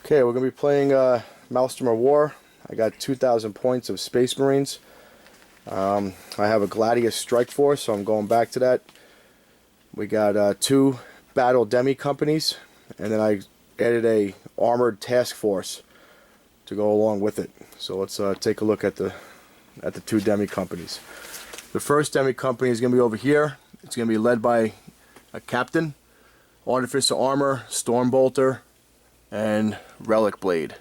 Okay, we're going to be playing Maelstrom of War. I got 2,000 points of Space Marines. I have a Gladius Strike Force, so I'm going back to that. We got 2 battle demi-companies, and then I added a armored task force to go along with it. So let's take a look at the 2 demi-companies. The first demi-company is going to be over here. It's going to be led by a captain, Artificer Armor, Stormbolter, and Relic Blade.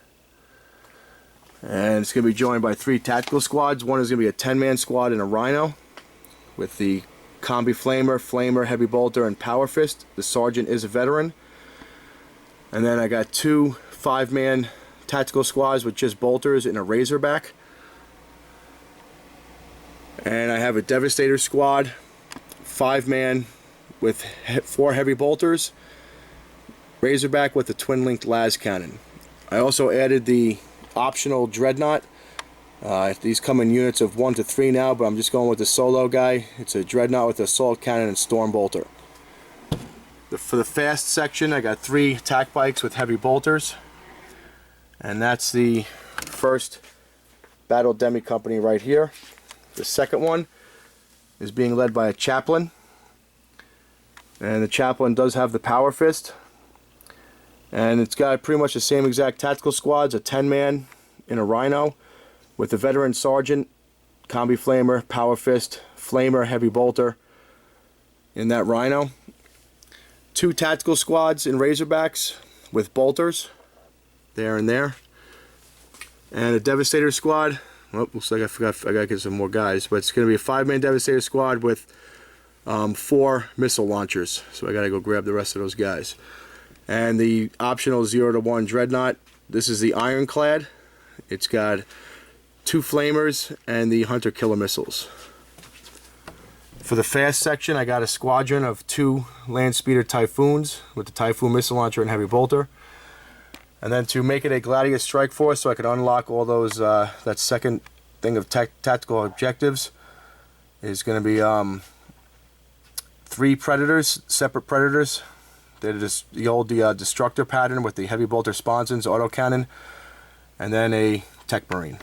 And it's going to be joined by 3 tactical squads. One is going to be a 10-man squad and a Rhino with the Combi Flamer, Heavy Bolter, and Power Fist. The Sergeant is a veteran. And then I got 2 5-man tactical squads with just bolters and a Razorback. And I have a Devastator squad, 5-man with 4 heavy bolters, Razorback with a twin-linked las cannon. I also added the optional Dreadnought. These come in units of 1 to 3 now, but I'm just going with the solo guy. It's a Dreadnought with assault cannon and Stormbolter. For the fast section, I got 3 attack bikes with heavy bolters, and that's the first battle demi company right here. The second one is being led by a chaplain, and the chaplain does have the Power Fist. And it's got pretty much the same exact tactical squads, a 10-man in a Rhino with a veteran sergeant, Combi Flamer, Power Fist, Flamer, Heavy Bolter in that Rhino. 2 tactical squads in Razorbacks with bolters there and there. And a Devastator squad. Oh, looks like I gotta get some more guys, but it's gonna be a 5-man Devastator squad with 4 missile launchers. So I gotta go grab the rest of those guys. And the optional 0 to 1 Dreadnought. This is the Ironclad. It's got 2 Flamers and the Hunter Killer missiles. For the fast section, I got a squadron of 2 Landspeeder Typhoons with the Typhoon missile launcher and heavy bolter. And then to make it a Gladius Strike Force, so I could unlock all those that second thing of tactical objectives, is going to be 3 Predators, separate Predators. They're just the old Destructor pattern with the heavy bolter sponsons, autocannon, and then a Tech Marine.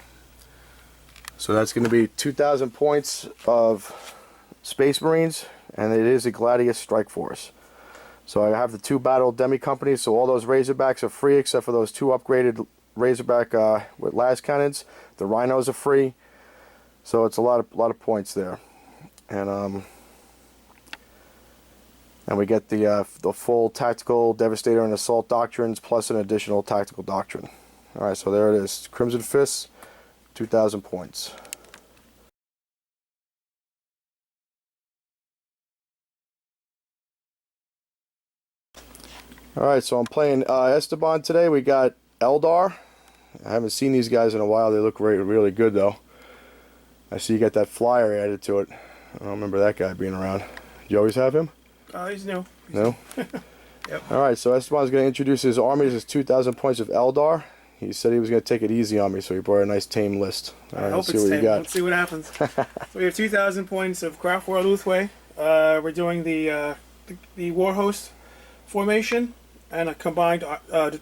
So that's going to be 2,000 points of Space Marines, and it is a Gladius Strike Force. So I have the 2 battle demi companies, so all those Razorbacks are free except for those 2 upgraded Razorback with las cannons. The Rhinos are free, so it's a lot of points there. And we get the full tactical Devastator and Assault doctrines plus an additional tactical doctrine. Alright, so there it is. Crimson Fists, 2,000 points. Alright, so I'm playing Esteban today. We got Eldar. I haven't seen these guys in a while. They look really good though. I see you got that flyer added to it. I don't remember that guy being around. You always have him? He's new. No? Yep. Alright, so Esteban's going to introduce his army. This is 2,000 points of Eldar. He said he was going to take it easy on me, so he brought a nice tame list. Alright, let's see what you got. Let's see what happens. So we have 2,000 points of Craftworld Ulthwe. We're doing the Warhost formation and a combined arms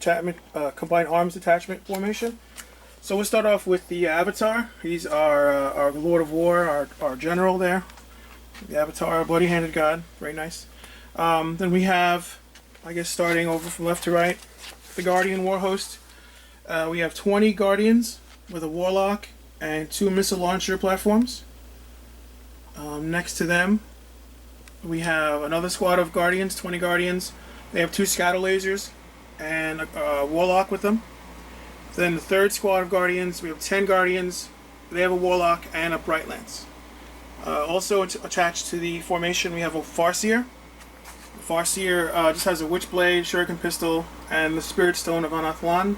detachment formation. So we'll start off with the Avatar. He's our Lord of War, our general there. The Avatar, our bloody-handed god. Very nice. Then we have, I guess starting over from left to right, the Guardian Warhost. We have 20 Guardians with a Warlock and 2 missile launcher platforms. Next to them, we have another squad of Guardians, 20 Guardians. They have 2 scatter lasers and a Warlock with them. Then the third squad of Guardians, we have 10 Guardians. They have a Warlock and a Bright Lance. Also attached to the formation, we have a Farseer. The Farseer just has a Witchblade, Shuriken Pistol, and the Spirit Stone of Anathlan.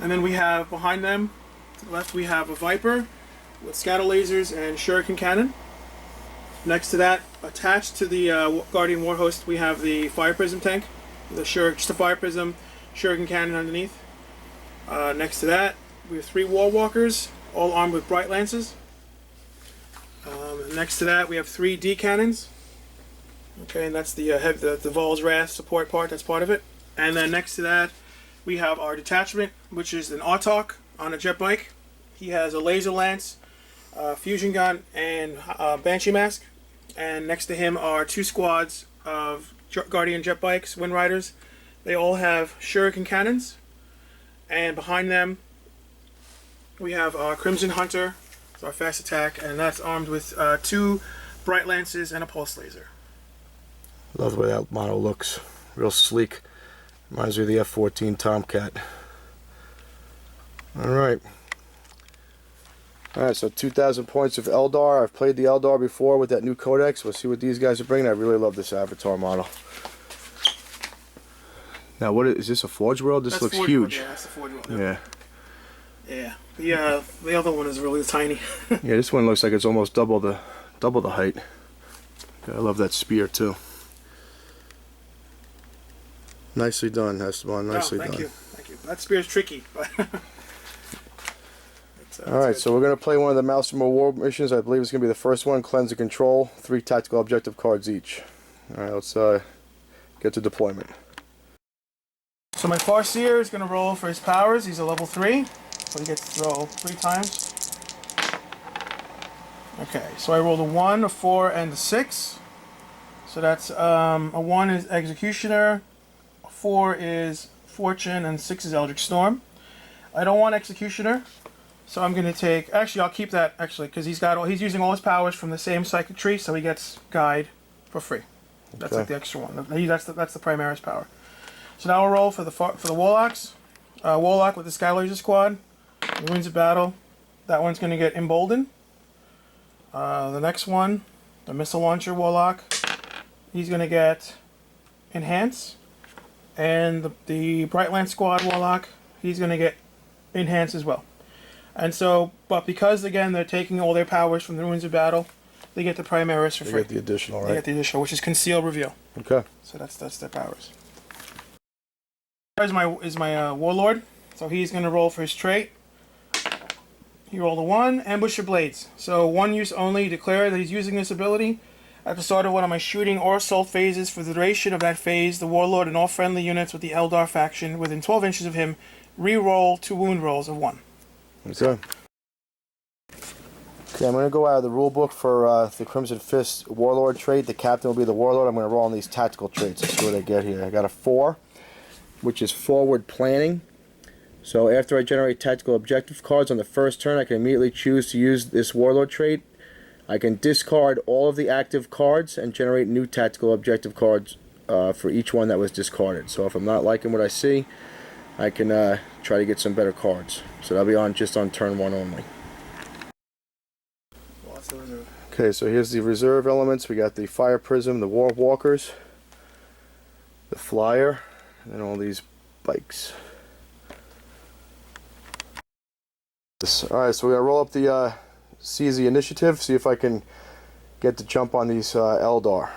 And then we have behind them, to the left, we have a Viper with scatter lasers and Shuriken Cannon. Next to that, attached to the Guardian Warhost, we have the Fire Prism tank, just a Fire Prism, Shuriken Cannon underneath. Next to that, we have 3 War Walkers, all armed with Bright Lances. Next to that, we have 3 D cannons. Okay, and that's the Vol's Wrath support part. That's part of it. And then next to that, We have our detachment, which is an Autarch on a jet bike. He has a laser lance, fusion gun, and Banshee mask. And next to him are 2 squads of Guardian jet bikes, Wind Riders. They all have Shuriken cannons. And behind them, we have our Crimson Hunter, it's our fast attack, and that's armed with 2 Bright Lances and a Pulse Laser. Love the way that model looks. Real sleek. Reminds me of the F-14 Tomcat. Alright. Alright, so 2,000 points of Eldar. I've played the Eldar before with that new codex. We'll see what these guys are bringing. I really love this Avatar model. Now, what is this, a Forge World? This looks huge. Yeah, that's the Forge World. Yeah. Yeah. The other one is really tiny. Yeah, this one looks like it's almost double the height. I love that spear too. Nicely done, Esteban. Nicely done. Thank you. That spear's tricky, but Alright, so we're going to play one of the Maelstrom War missions. I believe it's going to be the first one. Cleanse and Control. 3 tactical objective cards each. Alright, let's get to deployment. So my Farseer is going to roll for his powers. He's a level 3, so he gets to roll 3 times. Okay, so I rolled a 1, a 4, and a 6. So that's a 1 is Executioner, a 4 is Fortune, and 6 is Eldritch Storm. I don't want Executioner, so I'm going to take... Actually, I'll keep that, because he's using all his powers from the same psychic tree, so he gets Guide for free. That's like the extra one. That's the Primaris power. So now we'll roll for the Warlocks. Warlock with the Sky Laser Squad. The Winds of Battle. That one's going to get Emboldened. The next one, the Missile Launcher Warlock, he's going to get Enhance. And the Bright Lance Squad Warlock, he's going to get Enhance as well. And so, but because again they're taking all their powers from the Winds of Battle, they get the Primaris for free. They get the additional, right? They get the additional, which is Conceal, Reveal. Okay. So that's their powers. Is my Warlord, so he's going to roll for his trait. He rolled a 1, Ambush your Blades. So 1 use only, declare that he's using this ability. At the start of one of my shooting or assault phases, for the duration of that phase, the Warlord and all friendly units with the Eldar faction within 12 inches of him re-roll 2 wound rolls of 1. Okay. Okay, I'm going to go out of the rulebook for the Crimson Fist Warlord trait. The captain will be the Warlord. I'm going to roll on these tactical traits. Let's see what I get here. I got a 4, which is Forward Planning. So after I generate tactical objective cards on the first turn, I can immediately choose to use this Warlord trait. I can discard all of the active cards and generate new tactical objective cards for each one that was discarded. So if I'm not liking what I see, I can try to get some better cards. So that'll be just on turn 1 only. Okay, so here's the reserve elements. We got the Fire Prism, the War Walkers, the Flyer, and then all these bikes. Alright, so we're going to roll up the seize the initiative, see if I can get the jump on these Eldar.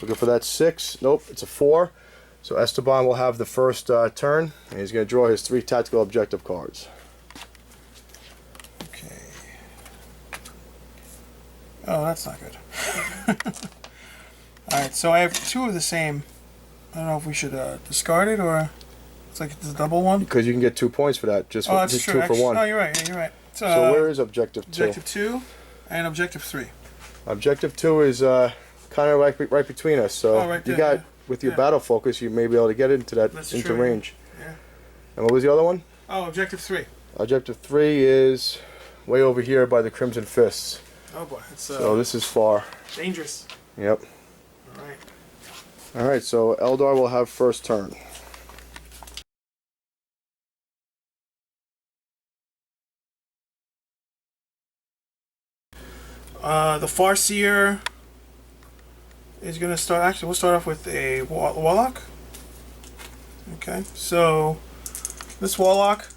Looking for that 6. Nope, it's a 4. So Esteban will have the first turn, and he's going to draw his 3 tactical objective cards. Okay. Oh, that's not good. Alright, so I have 2 of the same. I don't know if we should discard it, or it's like it's a double one. Because you can get 2 points for that, just 2 for 1. Oh, you're right. Yeah, you're right. So where is objective 2? Objective 2 and objective 3. Objective 2 is kind of right between us. So right there, you got with your battle focus, you may be able to get into that range. Yeah. And what was the other one? Oh, objective 3. Objective 3 is way over here by the Crimson Fists. Oh boy, it's so this is far. Dangerous. Yep. All right. All right. So Eldar will have first turn. The Farseer is going to start. Actually, we'll start off with a Warlock. Okay, so this Warlock,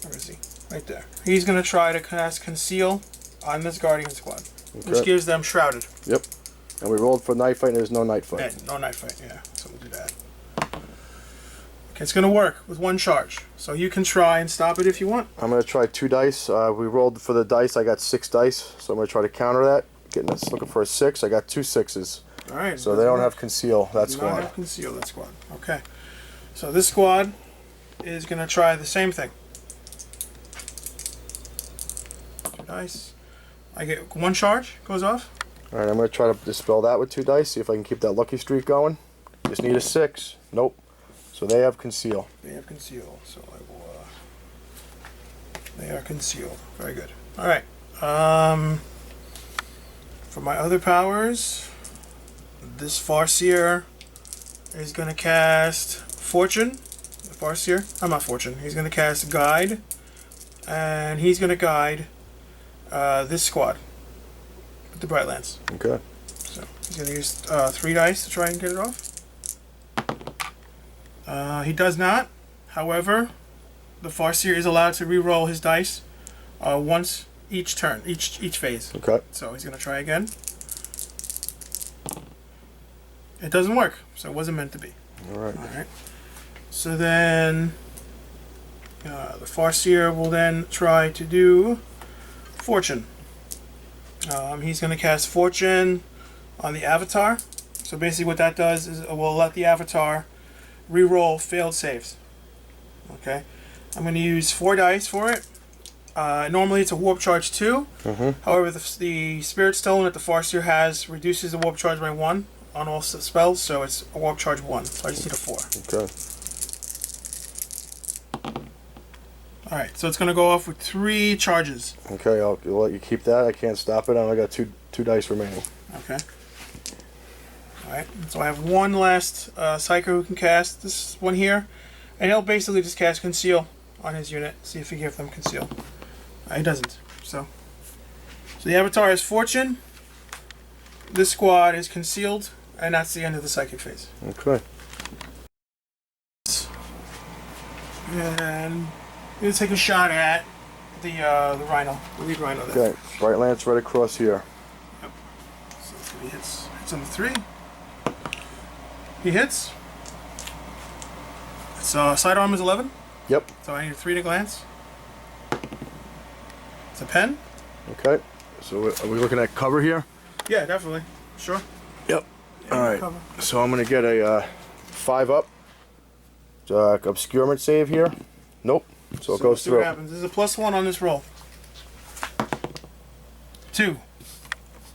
where is he? Right there. He's going to try to cast Conceal on this Guardian squad, which gives them Shrouded. Yep. And we rolled for Night Fight, and there's no Night Fight. Yeah, no Night Fight, yeah. So we'll do that. Okay, it's going to work with 1 charge. So you can try and stop it if you want. I'm going to try 2 dice. We rolled for the dice. I got 6 dice, so I'm going to try to counter that. Looking for a 6. I got 2 6s. All right. So they don't have Conceal, that squad. They don't have Conceal, that squad. Okay. So this squad is going to try the same thing. 2 dice. I get 1 charge, goes off. Alright, I'm going to try to dispel that with 2 dice, see if I can keep that lucky streak going. Just need a 6. Nope. So they have conceal. They have conceal, so I will, they are concealed. Very good. Alright, for my other powers, this Farseer is going to cast Fortune. The Farseer? I'm not Fortune. He's going to cast Guide, and he's going to guide this squad with the Bright Lance. Okay. So he's going to use 3 dice to try and get it off. He does not. However, the Farseer is allowed to re-roll his dice once each turn, each phase. Okay. So he's going to try again. It doesn't work, so it wasn't meant to be. Alright. Alright. So then the Farseer will then try to do Fortune. He's going to cast Fortune on the Avatar. So basically what that does is it will let the Avatar re-roll failed saves. Okay. I'm going to use 4 dice for it. Normally it's a Warp Charge 2. However, the Spirit Stone that the Farseer has reduces the Warp Charge by 1 on all spells, so it's a Warp Charge 1. So I just need a 4. Okay. Alright, so it's going to go off with 3 charges. Okay, I'll let you keep that. I can't stop it. I only got two dice remaining. Okay. Alright, so I have 1 last Psycho who can cast this one here. And he'll basically just cast Conceal on his unit. See if he gives them Conceal. He doesn't. So the Avatar is Fortune. This squad is Concealed. And that's the end of the Psychic phase. Okay. And I'm going to take a shot at the Rhino. The lead Rhino there. Okay. Bright Lance right across here. Yep. So he hits on the 3. He hits. So sidearm is 11. Yep. So I need a 3 to glance. It's a pen. Okay. So are we looking at cover here? Yeah, definitely. Sure. Yep. Yeah, Alright. cover. So I'm going to get a 5 up. Obscurement save here. Nope. So it goes see through. what happens. There's a +1 on this roll. 2.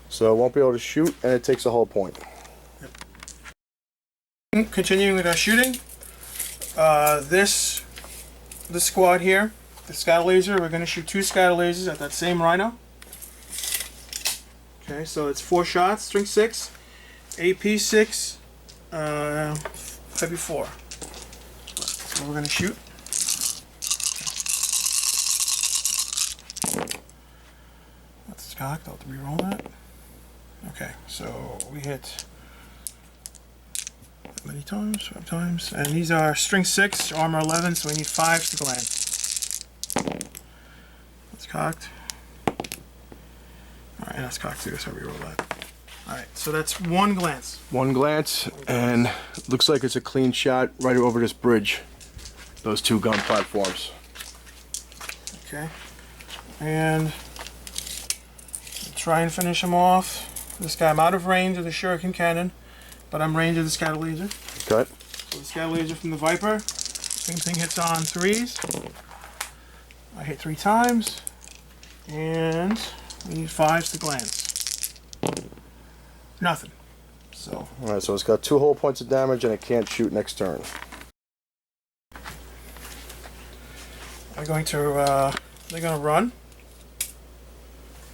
So it won't be able to shoot, and it takes a whole point. Yep. Continuing with our shooting. This squad here, the scatter laser, we're going to shoot 2 scatter lasers at that same Rhino. Okay, so it's 4 shots, strength 6, AP 6, heavy 4. So we're going to shoot. That's cocked. I'll have to re-roll that. Okay, so we hit many times, 5 times, and these are strength 6, armor 11, so we need 5 to glance. That's cocked. Alright, and that's cocked too, so we roll that. Alright, so that's 1 glance. 1 glance, and it looks like it's a clean shot right over this bridge. Those 2 gun platforms. Okay, and try and finish him off. This guy, I'm out of range of the Shuriken Cannon, but I'm range of the scatter laser. Okay. So the scatter laser from the Viper, same thing, hits on 3s. I hit 3 times, and we need 5s to glance. Nothing. So. Alright, so it's got 2 whole points of damage, and it can't shoot next turn. They're going to run.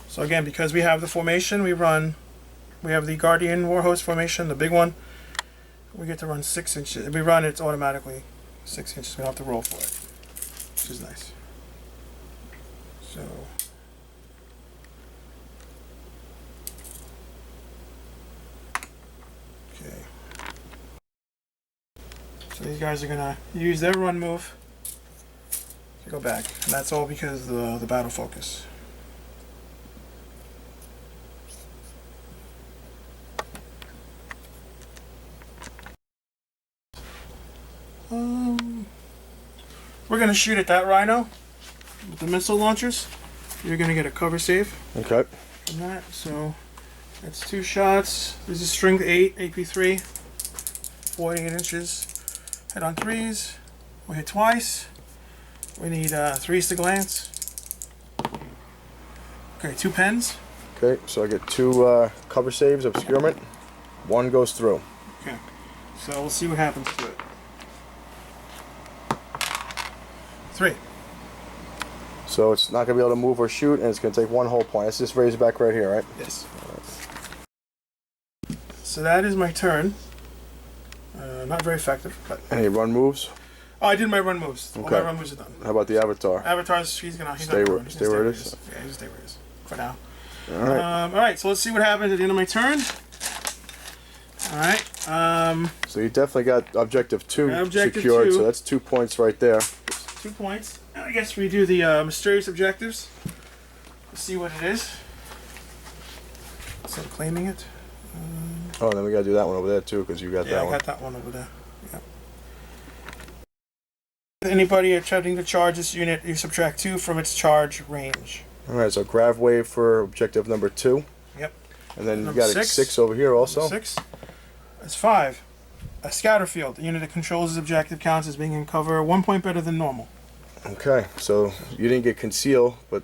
So again, because we have the formation, we have the Guardian Warhost formation, the big one. We get to run 6 inches. If we run, it's automatically 6 inches. We don't have to roll for it, which is nice. So. Okay. So these guys are going to use their run move to go back. And that's all because of the battle focus. We're going to shoot at that Rhino with the missile launchers. You're going to get a cover save Okay. from that. So that's 2 shots. This is strength 8, AP3, 48 inches. Hit on 3s. We hit twice. We need 3 to glance. Okay, 2 pens. Okay, so I get 2 cover saves, obscurement. 1 goes through. Okay, so we'll see what happens to it. 3. So it's not going to be able to move or shoot, and it's going to take 1 whole point. That's this Razorback right here, right? Yes. So that is my turn. Not very effective, but... Any run moves? Oh, I did my run moves. Okay. All my run moves are done. How about the Avatar? Avatar's, he's stay not where going. it is? Yeah, he's gonna stay where it is for now. Alright. Alright, so let's see what happens at the end of my turn. Alright. So you definitely got objective 2 Objective secured, 2. so that's 2 points right there. 2 points. I guess we do the mysterious objectives. Let's see what it is. So claiming it. Oh, and then we got to do that one over there too, because you got Yeah, that I one. got that one over there. Yeah. Anybody attempting to charge this unit, you subtract 2 from its charge range. Alright, so Grav Wave for objective number 2. Yep. And then Number you got a 6 over here also. 6. That's 5. A scatter field. The unit that controls this objective counts as being in cover 1 point better than normal. Okay, so you didn't get conceal, but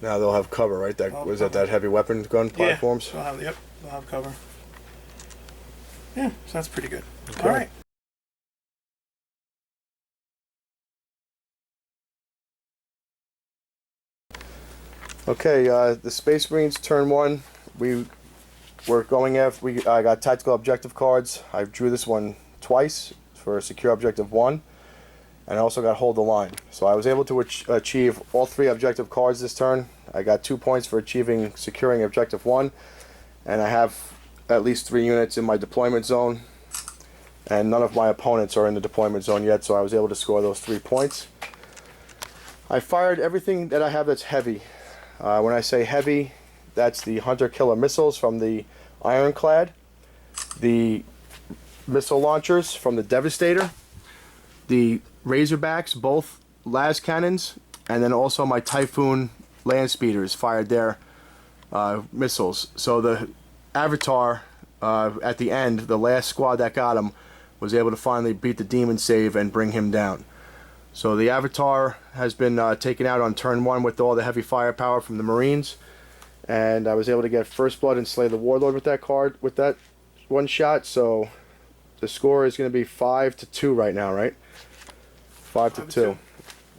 now they'll have cover, right? That They'll was have that heavy weapon gun platforms. Yeah, they'll have cover. Yeah, so that's pretty good. Okay. All right. Okay, the Space Marines turn 1. We were going after. I got tactical objective cards. I drew this one twice for secure objective 1, and I also got hold the line. So I was able to achieve all 3 objective cards this turn. I got 2 points for securing objective 1, and I have at least 3 units in my deployment zone, and none of my opponents are in the deployment zone yet, so I was able to score those 3 points. I fired everything that I have that's heavy. When I say heavy, that's the Hunter-Killer missiles from the Ironclad, the missile launchers from the Devastator, the Razorbacks, both las cannons, and then also my Typhoon land speeders fired their missiles. So the Avatar, at the end, the last squad that got him, was able to finally beat the demon save and bring him down. So the Avatar has been taken out on turn 1 with all the heavy firepower from the Marines, and I was able to get first blood and slay the Warlord with that card, with that one shot. So the score is going to be 5-2 right now, right? 5-2.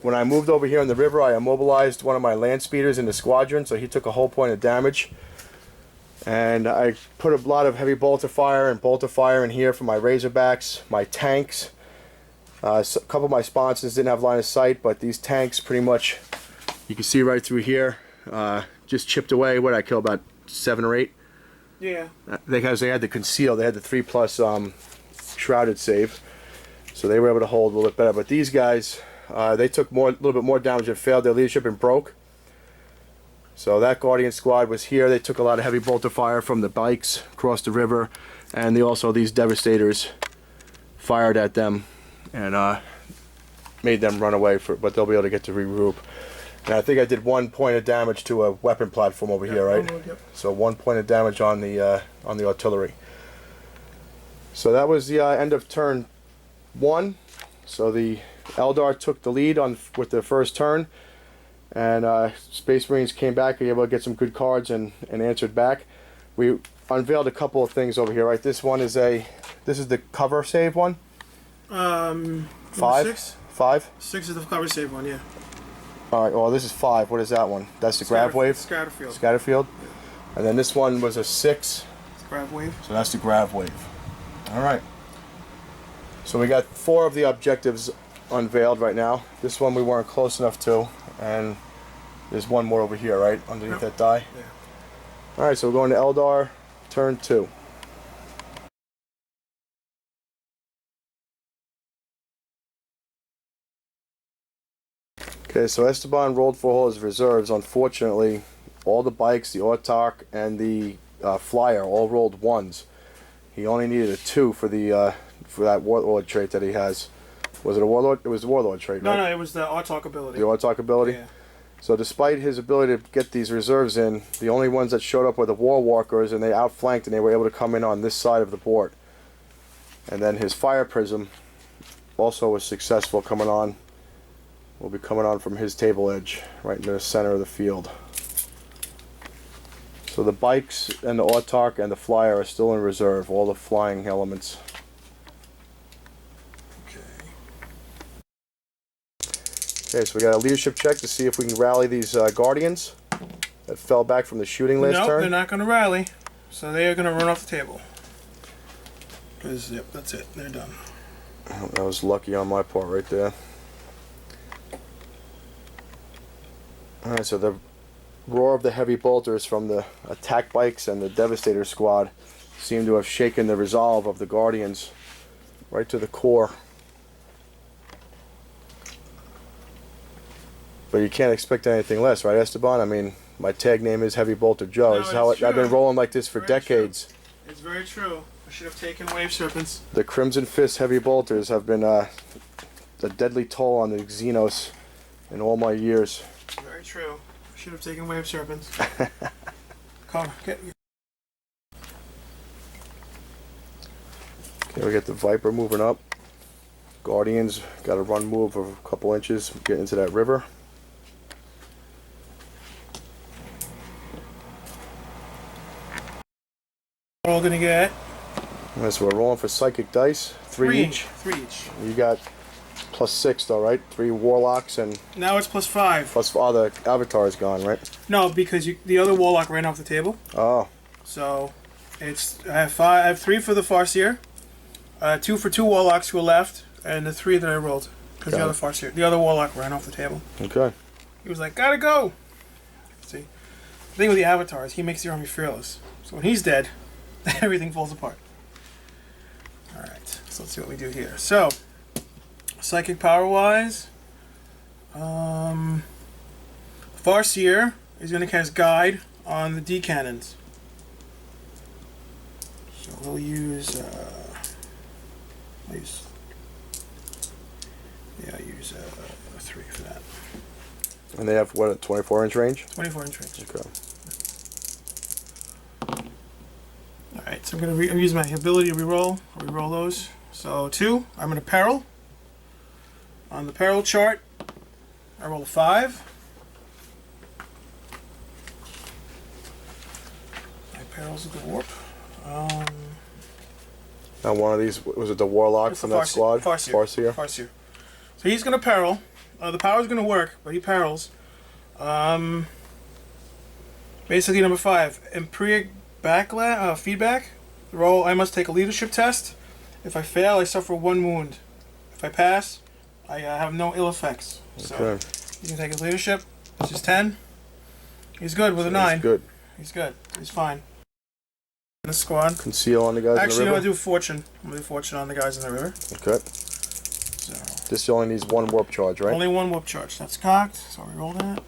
When I moved over here in the river, I immobilized one of my land speeders in the squadron, so he took a whole point of damage. And I put a lot of heavy bolter fire in here for my Razorbacks, my tanks. A couple of my sponsons didn't have line of sight, but these tanks pretty much, you can see right through here, just chipped away. What did I kill, about 7 or 8? Yeah. Because they had the conceal, they had the 3+ shrouded save, so they were able to hold a little bit better. But these guys, they took a little bit more damage and failed their leadership and broke. So that Guardian squad was here. They took a lot of heavy bolter fire from the bikes across the river, and also these Devastators fired at them and made them run away, but they'll be able to get to regroup. And I think I did 1 point of damage to a weapon platform over here, right? Yep. So 1 point of damage on the artillery. So that was the end of turn 1. So the Eldar took the lead with their first turn, and Space Marines came back and were able to get some good cards and answered back. We unveiled a couple of things over here, right? This is the cover save one. 5? 5? 6 is the cover save one, yeah. Alright, well this is 5. What is that one? That's the Grav Wave? Scatterfield. Scatterfield. And then this one was a 6. It's Grav Wave. So that's the Grav Wave. Alright. So we got 4 of the objectives unveiled right now. This one we weren't close enough to, and there's one more over here, right? Underneath that die? Yeah. Alright, so we're going to Eldar, turn 2. Okay, so Esteban rolled for all his reserves. Unfortunately, all the bikes, the Autark, and the Flyer all rolled 1s. He only needed a 2 for that Warlord trait that he has. Was it a Warlord? It was the Warlord trait, right? No, it was the Autark ability. The Autark ability? Yeah. So despite his ability to get these reserves in, the only ones that showed up were the War Walkers, and they outflanked and they were able to come in on this side of the board. And then his Fire Prism also was successful coming on will be coming on from his table edge, right in the center of the field. So the bikes and the Autarch and the Flyer are still in reserve, all the flying elements. Okay, so we got a leadership check to see if we can rally these Guardians that fell back from the shooting last turn. Nope, they're not going to rally. So they are going to run off the table. Because, yep, that's it. They're done. Oh, that was lucky on my part right there. Alright, so the roar of the heavy bolters from the attack bikes and the Devastator squad seem to have shaken the resolve of the Guardians right to the core. But you can't expect anything less, right, Esteban? I mean, my tag name is Heavy Bolter Joe. No, This is how I've been rolling like this for decades. True. It's very true. I should have taken Wave Serpents. The Crimson Fist Heavy Bolters have been a deadly toll on the Xenos in all my years. Very true. I should have taken Wave Serpents. Come on, get me. Okay, we got the Viper moving up. Guardians got a run move of a couple inches, get into that river. We're all gonna get Alright, so we're rolling for psychic dice, three each. 3 each. You got +6 though, right? 3 warlocks and Now it's +5. plus all the avatars gone, right? No, because the other warlock ran off the table. Oh, So it's I have 3 for the Farseer, 2 for 2 warlocks who are left, and the 3 that I rolled because Got the it. other Farseer, the other warlock ran off the table. okay. He was like, "Gotta go." See, the thing with the avatars, he makes the army fearless. So when he's dead, everything falls apart. All right, so let's see what we do here. So, psychic power-wise, Farseer is going to cast Guide on the D cannons. So we'll use, I'll use 3 for that. And they have what, a 24-inch range? 24-inch range. Okay. Alright, so I'm going to use my ability to reroll. Reroll those. So 2, I'm going to peril. On the peril chart, I roll a 5. My peril's at the warp. Now one of these, was it the warlock from that squad? Farseer. Farseer. So he's going to peril. The power's going to work, but he perils. Basically, number 5, Imperial feedback. Roll, I must take a leadership test. If I fail, I suffer 1 wound. If I pass, I have no ill effects. So Okay. you can take his leadership. This is 10. He's good with a 9. He's good. He's good. He's fine. In the squad. Conceal on the guys Actually, in the I'm river? going to do fortune. I'm going to do fortune on the guys in the river. Okay. So This only needs 1 warp charge, right? only 1 whoop charge. That's cocked. So we roll that.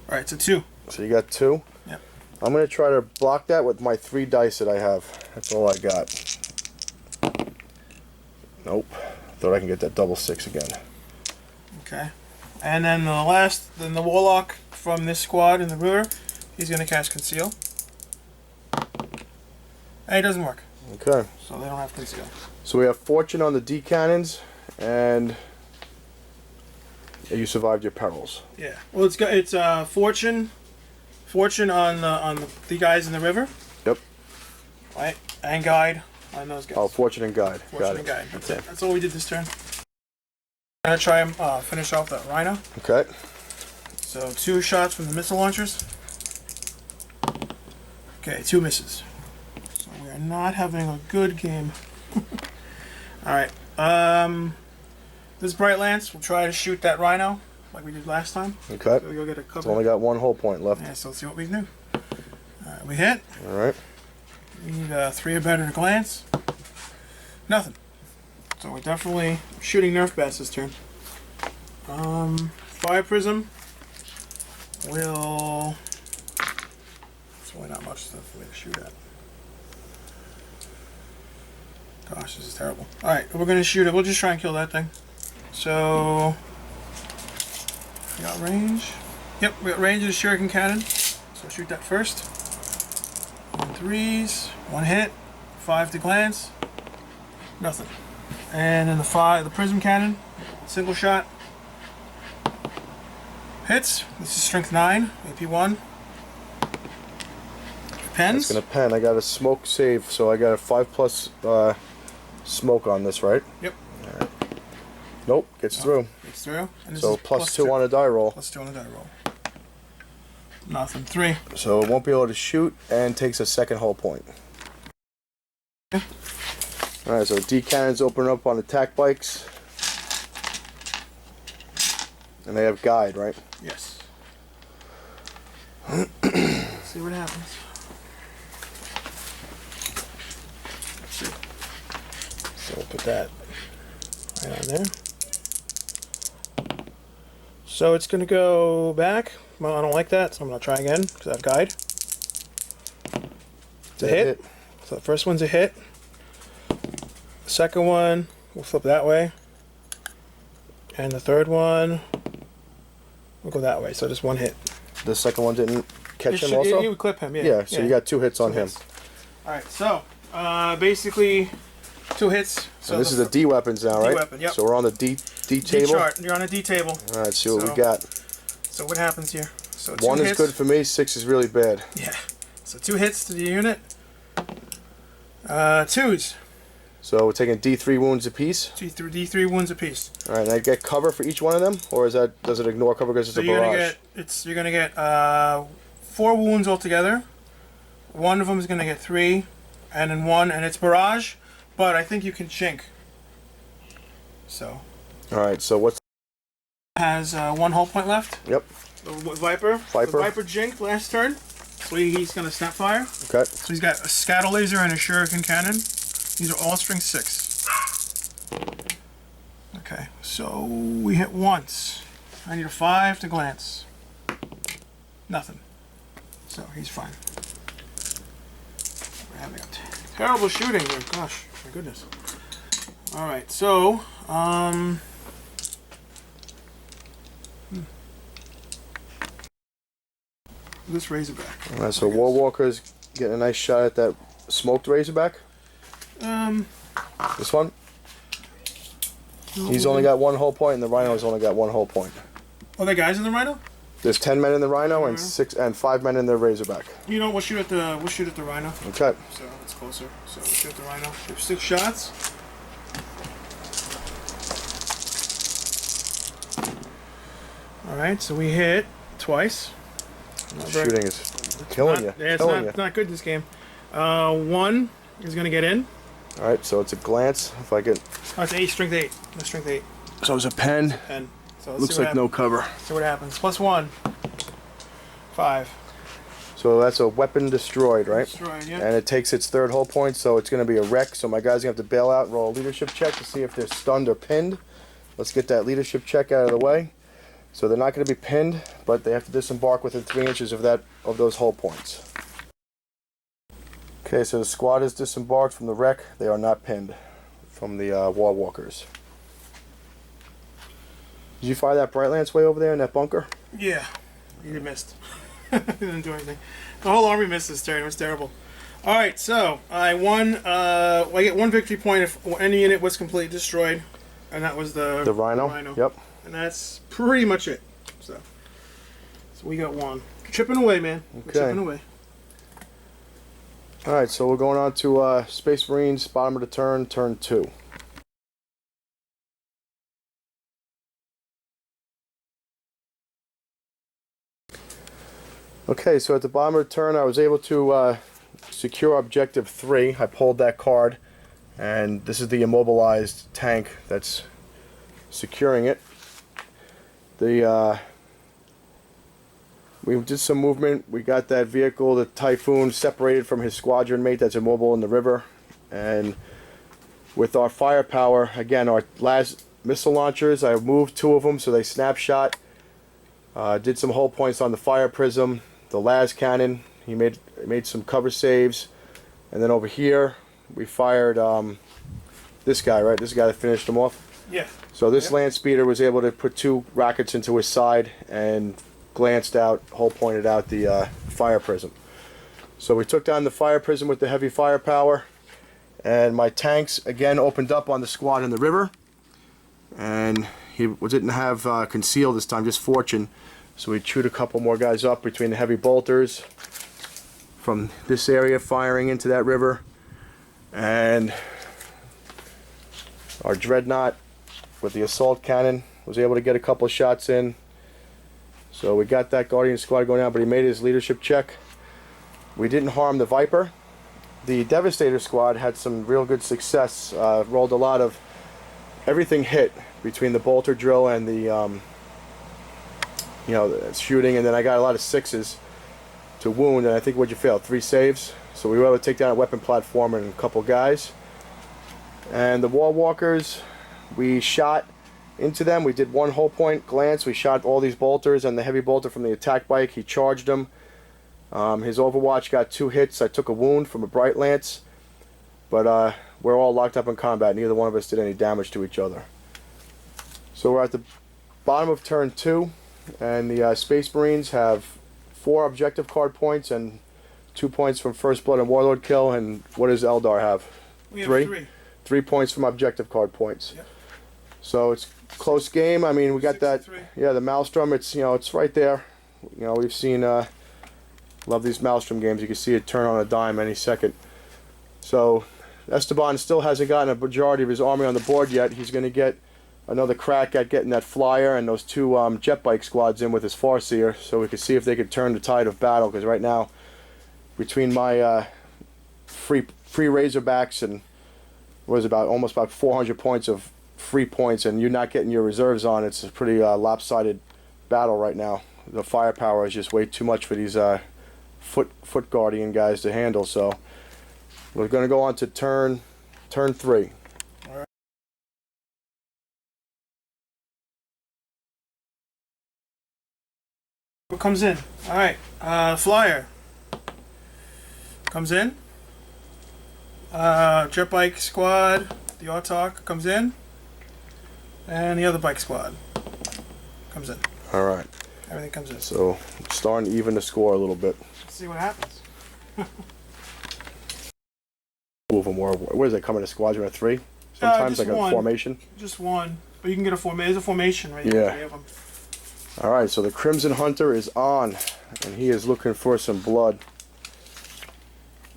Alright, so 2. So you got 2? Yep. I'm going to try to block that with my 3 dice that I have. That's all I got. Nope. Thought I can get that double 6 again. Okay. And then the warlock from this squad in the river, he's going to cast conceal. And it doesn't work. Okay. So they don't have conceal. So we have fortune on the D cannons, and you survived your perils. Yeah. Well, it's fortune on the guys in the river. Yep. Right. And guide on those guys. Oh, fortune and guide. Fortune Got and it. guide. That's it. That's all we did this turn. I'm gonna try and finish off that rhino. Okay. So 2 shots from the missile launchers. Okay, 2 misses. So we are not having a good game. Alright. This Bright Lance will try to shoot that rhino like we did last time. Okay. So we'll get a It's couple. only got 1 whole point left. Yeah, so let's see what we can do. Alright, we hit. Alright. We need 3 or better to glance. Nothing. So we're definitely shooting Nerf bats this turn. Fire Prism will... It's really not much stuff for me to shoot at. Gosh, this is terrible. Alright, we're going to shoot it. We'll just try and kill that thing. So... We got range. Yep, we got range of the Shuriken Cannon. So shoot that first. 1 3s. 1 hit. 5 to glance. Nothing. And then the Prism Cannon. Single shot. Hits. This is strength 9, AP1. Pens. It's gonna pen. I got a smoke save, so I got a 5+ smoke on this, right? Yep. Alright. Nope, gets through. Gets through. And this So is +2 on a die roll. +2 on a die roll. Nothing. 3. So it won't be able to shoot and takes a second hull point. Yeah. Alright, so D cannons open up on attack bikes. And they have guide, right? Yes. Let's see what happens. So we'll put that Right on there. So it's going to go back. Well, I don't like that, so I'm going to try again because I have guide. It's a hit. So the first one's a hit. The second one, we'll flip that way. And the third one, we'll go that way. So just one hit. The second one didn't catch him You also? would clip him, yeah. Yeah, so you got 2 hits on him. Alright, so basically 2 hits. So And this is the D weapons now, right? D weapon, yep. So we're on the D D table. chart. You're on a D table. Alright, see what So- we got. So what happens here? So 1 2 is hits. good for me, 6 is really bad. Yeah. So 2 hits to the unit. 2s. So we're taking D3 wounds apiece. D3 wounds apiece. Alright, and I get cover for each one of them? Or is that does it ignore cover because it's So a you're barrage? gonna get 4 wounds altogether. One of them is gonna get 3, and then 1, and it's barrage. But I think you can chink. So Alright, so what's... has 1 hull point left. Yep, The Viper. Viper. The Viper jinked last turn. So he's gonna snap fire. okay. So he's got a scatter laser and a shuriken cannon. These are all strength 6. Okay, so we hit once. I need a 5 to glance. Nothing. So he's fine. We're having a terrible shooting here. Gosh, my goodness. Alright, so, this Razorback. Alright, so War Walker's getting a nice shot at that smoked Razorback. This one? He's only got 1 hull point, and the Rhino's only got 1 hull point. Oh, there guys in the Rhino? There's 10 men in the Rhino and 5 men in the Razorback. You know, we'll shoot at the Rhino. Okay. So it's closer. So we'll shoot at the Rhino. There's 6 shots. All right, so we hit twice. Shooting is killing you. Yeah, it's not good this game. 1 is gonna get in. Alright, so it's a glance. If I get... Oh, it's 8, strength 8. No, strength 8. So it's a pen. And so let's Looks see what like no cover. See what happens. +1. 5. So that's a weapon destroyed, right? Destroyed, yeah. And it takes its 3rd hull point, so it's going to be a wreck. So my guys are going to have to bail out and roll a leadership check to see if they're stunned or pinned. Let's get that leadership check out of the way. So they're not going to be pinned, but they have to disembark within 3 inches of those hull points. Okay, so the squad is disembarked from the wreck. They are not pinned from the War Walkers. Did you fire that Bright Lance way over there in that bunker? Yeah. You missed. He didn't do anything. The whole army missed this turn. It was terrible. Alright, so I won. I get 1 victory point if any unit was completely destroyed. And that was the Rhino? Yep. And that's pretty much it. So we got 1. Chipping away, man. We're Okay. chipping away. Alright, so we're going on to Space Marines, bottom of the turn, turn 2. Okay, so at the bottom of the turn I was able to secure objective 3. I pulled that card, and this is the immobilized tank that's securing it. We did some movement. We got that vehicle, the Typhoon, separated from his squadron mate that's immobile in the river. And with our firepower, again, our last missile launchers, I moved 2 of them so they snapshot. Did some hull points on the fire prism, the las cannon. He made some cover saves. And then over here, we fired this guy, right? This guy that finished him off. Yeah. So this land speeder was able to put 2 rockets into his side and glanced out, hull pointed out the fire prism. So we took down the fire prism with the heavy firepower, and my tanks again opened up on the squad in the river, and he didn't have conceal this time, just fortune. So we chewed a couple more guys up between the heavy bolters from this area firing into that river, and our dreadnought with the assault cannon was able to get a couple of shots in. So we got that Guardian squad going out, but he made his leadership check. We didn't harm the Viper. The Devastator squad had some real good success. Rolled a lot of everything hit between the bolter drill and the the shooting, and then I got a lot of 6s to wound, and I think what'd you fail? 3 saves. So we were able to take down a weapon platform and a couple guys. And the wall walkers, we shot into them. We did one whole point glance. We shot all these bolters, and the heavy bolter from the attack bike, he charged them. His Overwatch got 2 hits. I took a wound from a Bright Lance, but we're all locked up in combat. Neither one of us did any damage to each other. So we're at the bottom of turn 2, and the Space Marines have 4 objective card points and 2 points from First Blood and Warlord kill. And what does Eldar have? We have 3. 3 points from objective card points. Yep. So it's close game. I mean, we got that. Yeah, the Maelstrom. It's it's right there. We've seen. Love these Maelstrom games. You can see it turn on a dime any second. So Esteban still hasn't gotten a majority of his army on the board yet. He's going to get another crack at getting that flyer and those 2 jet bike squads in with his Farseer, so we can see if they could turn the tide of battle. Because right now, between my free Razorbacks and almost about 400 points of free points, and you're not getting your reserves on, it's a pretty lopsided battle right now. The firepower is just way too much for these foot guardian guys to handle. So we're going to go on to turn 3. All right. What comes in? All right, flyer comes in. Jet bike squad, the Autarch comes in, and the other bike squad comes in. All right. Everything comes in. So it's starting to even the score a little bit. Let's see what happens. Two of them were. Where is it coming? A squadron of 3? Sometimes like a formation. Just one, but you can get a formation. There's a formation right yeah. there. 3 of them. All right. So the Crimson Hunter is on, and he is looking for some blood.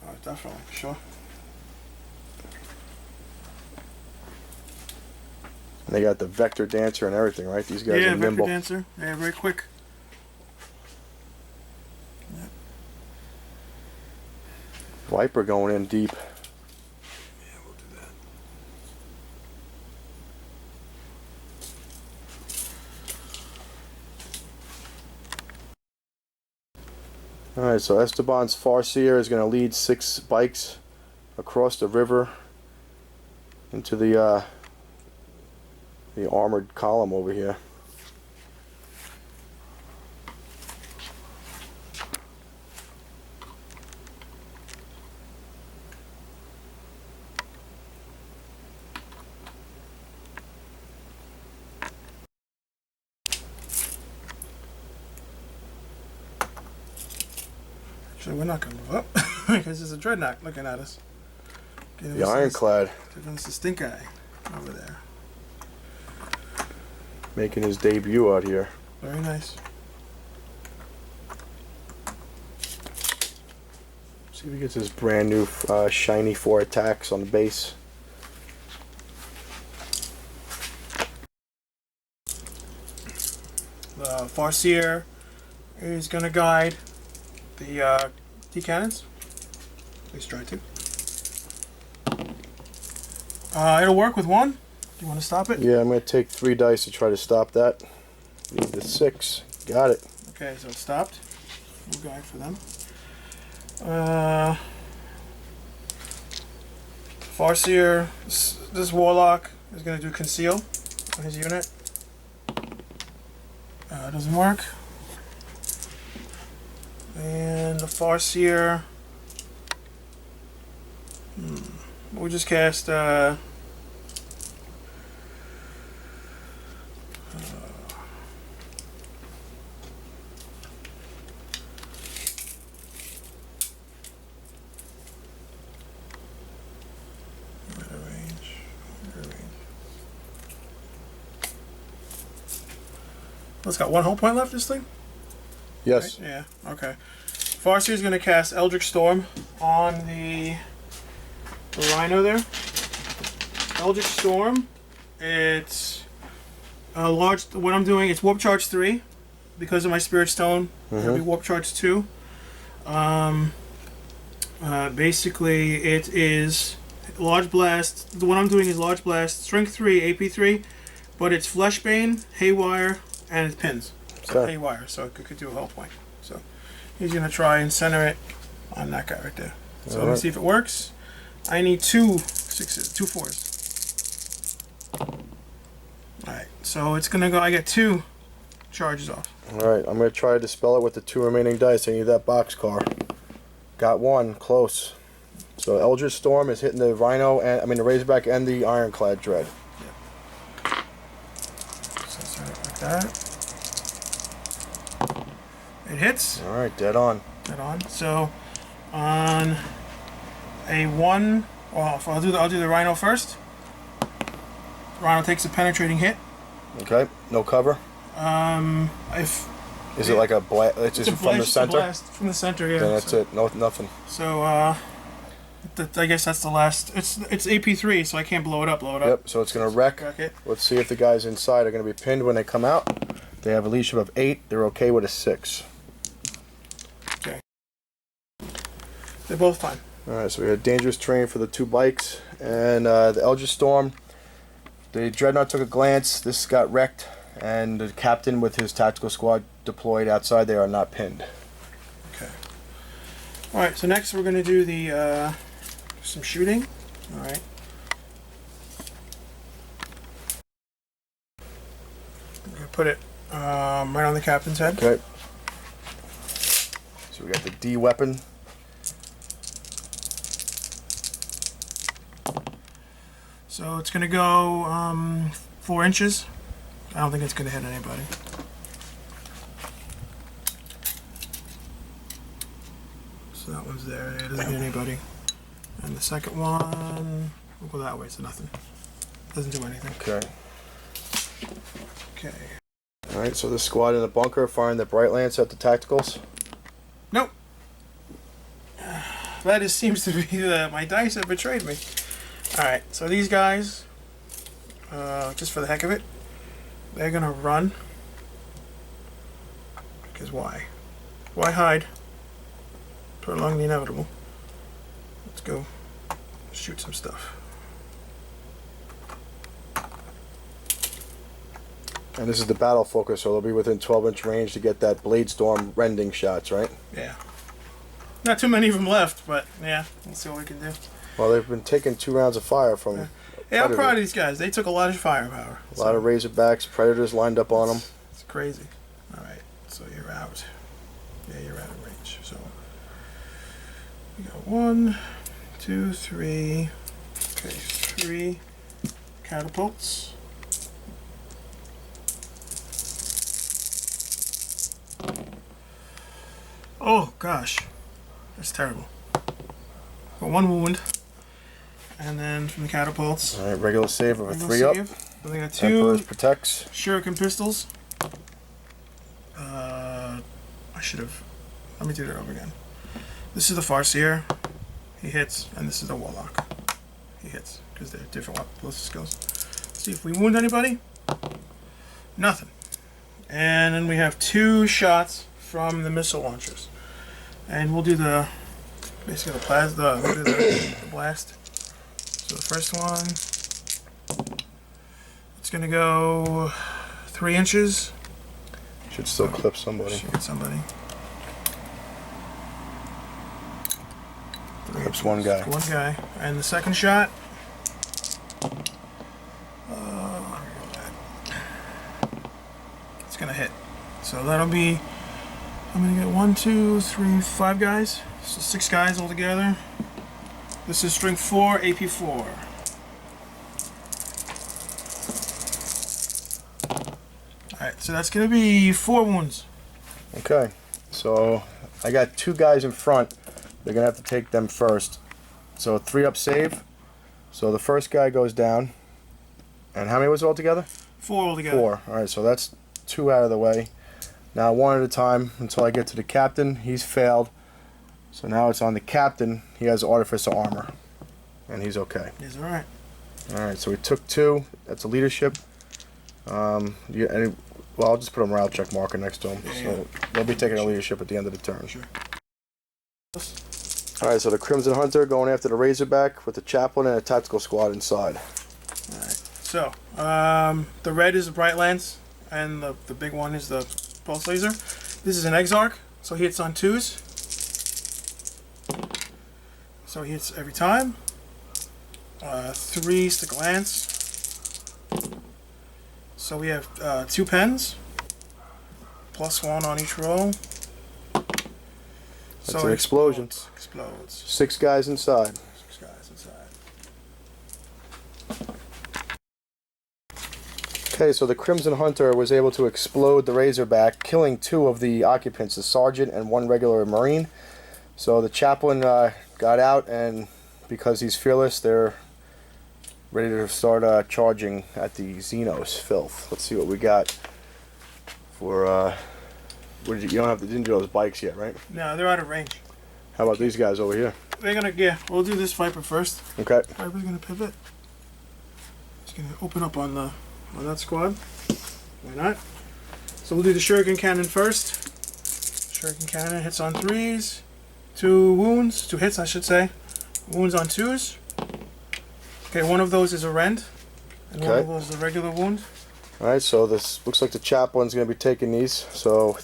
Oh, definitely, sure. And they got the Vector Dancer and everything, right? These guys are nimble. Yeah, Vector Dancer. Yeah, very quick. Yep. Viper going in deep. Yeah, we'll do that. All right, so Esteban's Farseer is going to lead 6 bikes across the river into the armored column over here. Actually, we're not going to move up because there's a dreadnought looking at us. The Ironclad. There's the stink eye over there. Making his debut out here. Very nice. See if he gets his brand new shiny 4 attacks on the base. The Farseer is going to guide the T-cannons. At least try to. It'll work with 1. You want to stop it? Yeah, I'm going to take 3 dice to try to stop that. Need the 6. Got it. Okay, so it stopped. We'll guide for them. Farseer, this Warlock is going to do conceal on his unit. Doesn't work. And the Farseer, we'll just cast well, it's got 1 whole point left, this thing? Yes. Right? Yeah. Okay. Farseer is going to cast Eldritch Storm on the Rhino there. Eldritch Storm. It's a large. What I'm doing is Warp Charge 3 because of my Spirit Stone. It'll be Warp Charge 2. Basically, it is Large Blast. The one I'm doing is Large Blast, Strength 3, AP 3, but it's Fleshbane, Haywire, and it pins. So Okay. Haywire, so it could do a health point. So he's gonna try and center it on that guy right there. So let me see if it works. I need 2 6s, 2 4s. Alright, so it's gonna go. I get 2 charges off. Alright, I'm going to try to dispel it with the 2 remaining dice. I need that boxcar. Got 1, close. So Eldritch Storm is hitting the Rhino, and I mean the Razorback and the Ironclad Dread. Yeah. So set it like that. It hits. Alright, dead on. Dead on. So on a 1, well, I'll do the Rhino first. Rhino takes a penetrating hit. Okay, no cover. If Is it like a blast? It's just from the center? Blast from the center, yeah. Then that's it. No, nothing. So I guess that's the last. It's AP3, so I can't blow it up. Yep, so it's going to wreck. Wreck it. Let's see if the guys inside are going to be pinned when they come out. They have a leadership of 8. They're okay with a 6. Okay. They're both fine. Alright, so we had dangerous terrain for the 2 bikes. And the Eldritch Storm. The Dreadnought took a glance. This got wrecked. And the captain with his tactical squad deployed outside. They are not pinned. Okay. Alright, so next we're going to do the some shooting. Alright. I'm going to put it right on the captain's head. Okay. So we got the D weapon. So it's going to go 4 inches. I don't think it's going to hit anybody. So that one's there. It doesn't hit anybody. And the second one will go that way, so nothing. Doesn't do anything. Okay. Okay. Alright, so the squad in the bunker firing the Bright Lance at the tacticals. Nope. That just seems to be my dice have betrayed me. Alright, so these guys, just for the heck of it, they're gonna run. Because why? Why hide? Prolong the inevitable. Let's go shoot some stuff. And this is the battle focus, so they'll be within 12-inch range to get that Blade Storm rending shots, right? Yeah. Not too many of them left, but yeah, let's see what we can do. Well, they've been taking 2 rounds of fire from... Yeah, I'm proud of these guys. They took a lot of firepower. A lot of Razorbacks, Predators lined up on them. It's crazy. Alright, so you're out. Yeah, you're out of range. So we got 1, 2, 3. Okay, 3 catapults. Oh gosh, that's terrible. Got 1 wound. And then from the catapults. Alright, regular save of a 3 up. Then they got 2 Emperor's protects. shuriken pistols. I should have. Let me do that over again. This is the Farseer. He hits, and this is the Warlock. He hits because they're different ballistic skills. Let's see if we wound anybody. Nothing. And then we have 2 shots from the missile launchers, and we'll do the basically the plasma. We'll do the blast. So the first one, it's gonna go 3 inches. Should still clip somebody. Should get somebody. Clips 1 guy. One guy. And the second shot. It's gonna hit. So that'll be. I'm gonna get 1, 2, 3, 5 guys. So 6 guys altogether. This is strength 4, AP 4. Alright, so that's going to be 4 wounds. Okay, so I got 2 guys in front. They're going to have to take them first. So 3 up save. So the first guy goes down. And how many was it altogether? 4 altogether. 4. Alright, so that's 2 out of the way. Now one at a time until I get to the captain. He's failed. So now it's on the captain. He has artificer armor. And he's okay. He's alright. Alright, so we took 2. That's a leadership. Well, I'll just put a morale check marker next to him. Yeah, So they'll be taking a leadership at the end of the turn. Sure. Alright, so the Crimson Hunter going after the Razorback with the chaplain and a tactical squad inside. Alright, so the red is the Bright Lance, and the big one is the Pulse Laser. This is an Exarch, so he hits on 2s. So he hits every time. 3's the Glance. So we have 2 pens, +1 on each roll. That's an explosion. Explodes. 6 guys inside. 6 guys inside. Okay, so the Crimson Hunter was able to explode the Razorback, killing 2 of the occupants, a sergeant and 1 regular Marine. So the chaplain got out, and because he's fearless, they're ready to start charging at the Xenos filth. Let's see what we got for. You don't have to do those bikes yet, right? No, they're out of range. How about these guys over here? They're gonna, yeah, we'll do this Viper first. Okay. Viper's gonna pivot. Just gonna open up on that squad. Why not? So we'll do the Shuriken Cannon first. Shuriken Cannon hits on 3s. 2 wounds, 2 hits I should say. Wounds on 2s. Okay, one of those is a rend. And one of those is a regular wound. Alright, so this looks like the chaplain's gonna be taking these. So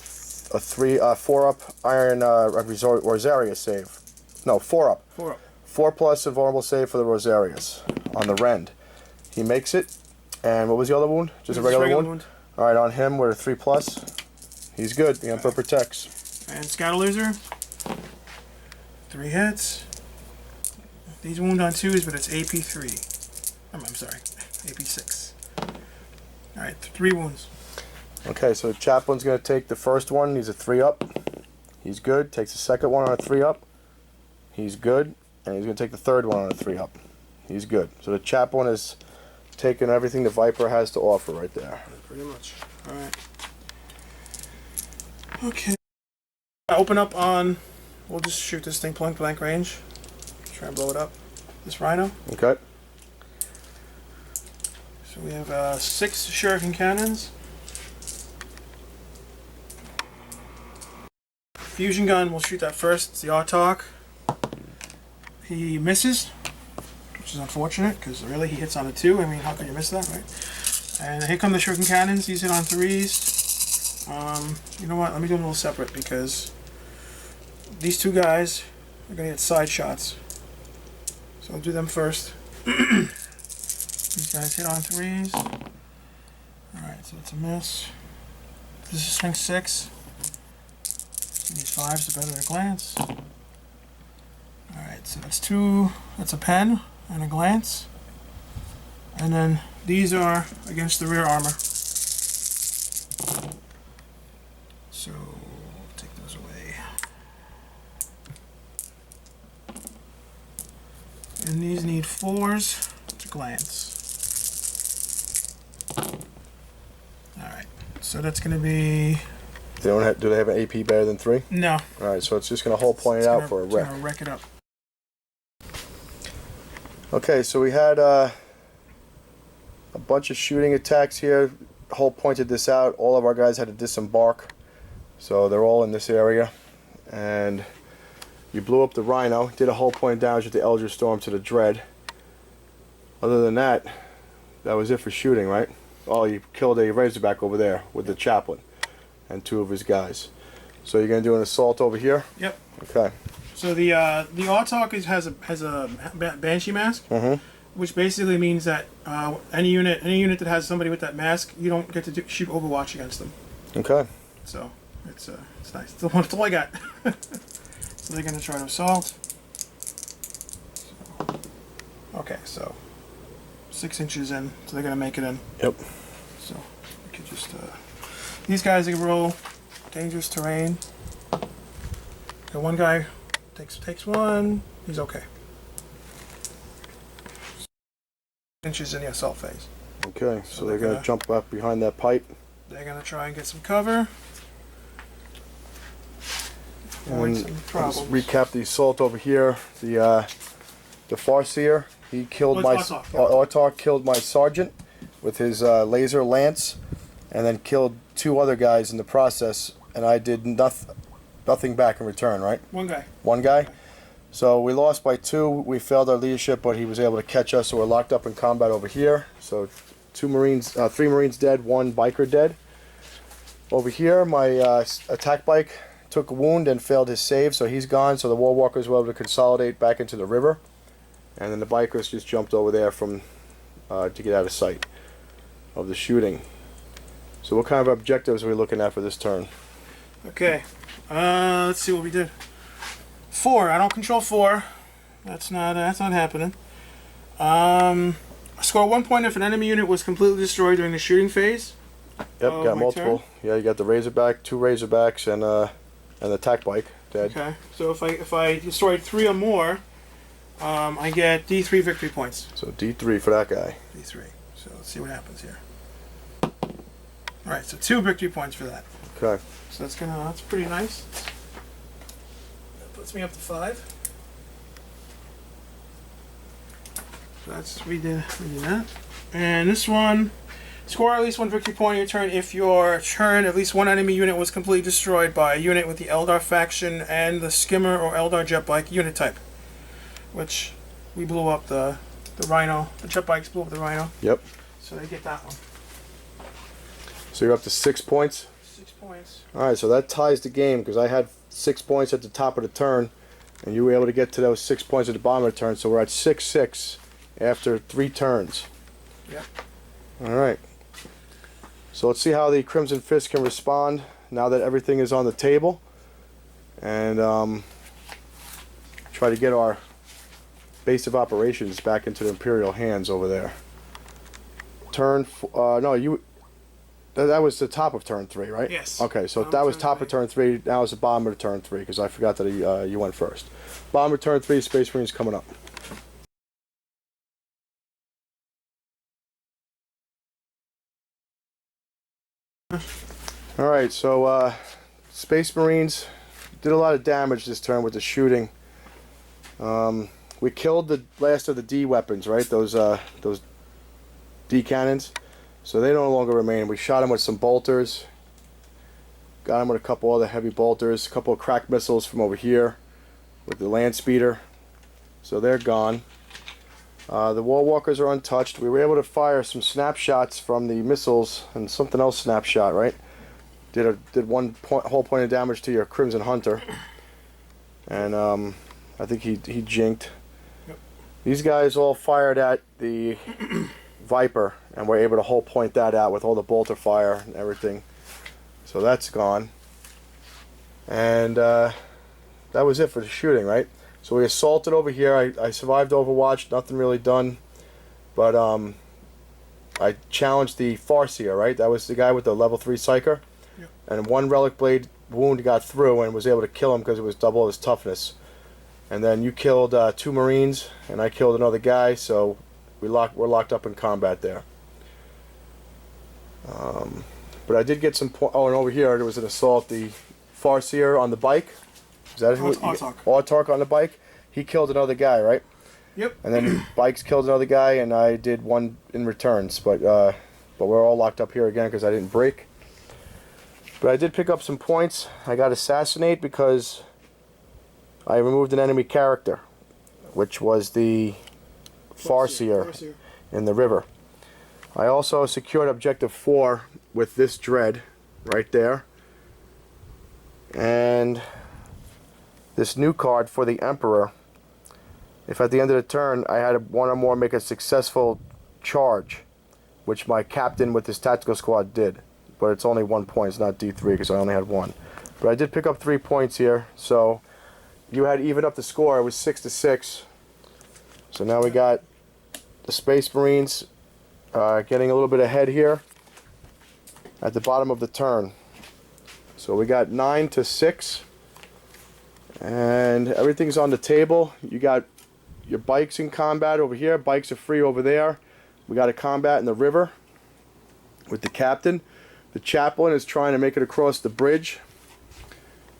a 4-up Iron Rosarius save. No, 4-up. 4 up. 4+ invulnerable save for the Rosarius on the rend. He makes it. And what was the other wound? Just a regular wound? Alright, on him we're a 3+. He's good. The Emperor protects. And Scatter Laser. 3 hits. These wound on 2s, but it's AP3. I'm sorry, AP6. Alright, 3 wounds. Okay, so the chaplain's going to take the first one. He's a 3-up. He's good. Takes the second one on a 3-up. He's good. And he's going to take the third one on a 3-up. He's good. So the chaplain is taking everything the Viper has to offer right there. Pretty much. Alright. Okay. Open up on... We'll just shoot this thing point blank range. Try and blow it up. This Rhino. Okay. So we have 6 Shuriken Cannons. Fusion Gun, we'll shoot that first. It's the Autarch. He misses, which is unfortunate, because really he hits on a 2. I mean, how could you miss that, right? And here come the Shuriken Cannons. He's hit on 3s. You know what? Let me do them a little separate, because these 2 guys are going to get side shots. So I'll do them first. These guys hit on 3s. Alright, so it's a miss. This is swing 6. So these 5s are better at a glance. Alright, so that's 2. That's a pen and a glance. And then these are against the rear armor. So take those away. And these need 4s to glance. Alright, so that's going to be... Do they have an AP better than 3? No. Alright, so it's just going to hold point it out for a wreck. It's going to wreck it up. Okay, so we had a bunch of shooting attacks here. Hull pointed this out. All of our guys had to disembark. So they're all in this area. And you blew up the Rhino. Did a hull point damage with the Elder Storm to the Dread. Other than that, that was it for shooting, right? Oh, you killed a Razorback over there with the chaplain and 2 of his guys. So you're going to do an assault over here? Yep. Okay. So the Autarch has a Banshee mask, which basically means that any unit that has somebody with that mask, you don't get to shoot Overwatch against them. Okay. So it's nice. That's all I got. So they're gonna try to assault. Okay, so 6 inches in, so they're gonna make it in. Yep. So we could just these guys can roll dangerous terrain. Got one guy takes 1. He's okay. 6 inches in the assault phase. Okay, so they're gonna jump up behind that pipe. They're gonna try and get some cover. points and Let's problems. recap the assault over here. The Farseer, he killed Oh, my it's Autark. Autark killed my sergeant with his laser lance, and then killed 2 other guys in the process. And I did nothing back in return, right? One guy. One guy. So we lost by 2. We failed our leadership, but he was able to catch us. So we're locked up in combat over here. So 3 Marines dead, 1 biker dead. Over here, my attack bike took a wound and failed his save, so he's gone. So the War Walkers were able to consolidate back into the river, and then the bikers just jumped over there from to get out of sight of the shooting. So what kind of objectives are we looking at for this turn? Okay. Let's see what we did. 4. I don't control 4. That's not happening. Score 1 point if an enemy unit was completely destroyed during the shooting phase. Yep, got my multiple. turn. Yeah, you got the Razorback, 2 Razorbacks, and an attack bike dead. Okay. So if I destroyed 3 or more, I get D3 victory points. So D3 for that guy. D3. So let's see what happens here. All right. So 2 victory points for that. Okay. So that's pretty nice. That puts me up to 5. So that's we did that. And this one, score at least 1 victory point on your turn if your turn at least 1 enemy unit was completely destroyed by a unit with the Eldar faction and the Skimmer or Eldar jet bike unit type. Which we blew up the Rhino. The jet bikes blew up the Rhino. Yep. So they get that one. So you're up to 6 points. 6 points. Alright, so that ties the game because I had 6 points at the top of the turn, and you were able to get to those 6 points at the bottom of the turn, so we're at 6-6 after 3 turns. Yep. Alright. So let's see how the Crimson Fist can respond now that everything is on the table, and try to get our base of operations back into the Imperial hands over there. Turn, no, you... That was the top of turn 3, right? Yes. Okay, so that was top of turn 3. Now it's the bottom of turn 3 because I forgot that you went first. Bottom of turn 3, Space Marines coming up. All right, so Space Marines did a lot of damage this turn with the shooting. We killed the last of the D weapons, right? Those D cannons. So they no longer remain. We shot him with some bolters. Got him with a couple other heavy bolters. A couple of crack missiles from over here with the land speeder. So they're gone. The War Walkers are untouched. We were able to fire some snapshots from the missiles and something else snapshot, right? Did whole point of damage to your Crimson Hunter. And I think he jinked. Yep. These guys all fired at the Viper, and we're able to whole point that out with all the bolter fire and everything. So that's gone. And that was it for the shooting, right? So we assaulted over here. I survived Overwatch, nothing really done. But I challenged the Farseer, right? That was the guy with the level 3 Psyker. Yep. And 1 relic blade wound got through and was able to kill him because it was double his toughness. And then you killed 2 Marines, and I killed another guy, so we're locked up in combat there. But I did get some oh, and over here there was an assault. The Farseer on the bike. Is that who? Autark. Autark on the bike. He killed another guy, right? Yep. And then Bikes killed another guy, and I did 1 in returns. But we're all locked up here again because I didn't break. But I did pick up some points. I got Assassinate because I removed an enemy character, which was the Farseer in the river. I also secured objective 4 with this dread right there, and this new card for the Emperor. If at the end of the turn I had 1 or more make a successful charge, which my captain with his tactical squad did, but it's only 1 point, it's not D3 because I only had 1. But I did pick up 3 points here, so you had even up the score. It was 6-6. So now we got the Space Marines getting a little bit ahead here at the bottom of the turn. So we got 9-6, and everything's on the table. You got your bikes in combat over here. Bikes are free over there. We got a combat in the river with the captain. The chaplain is trying to make it across the bridge,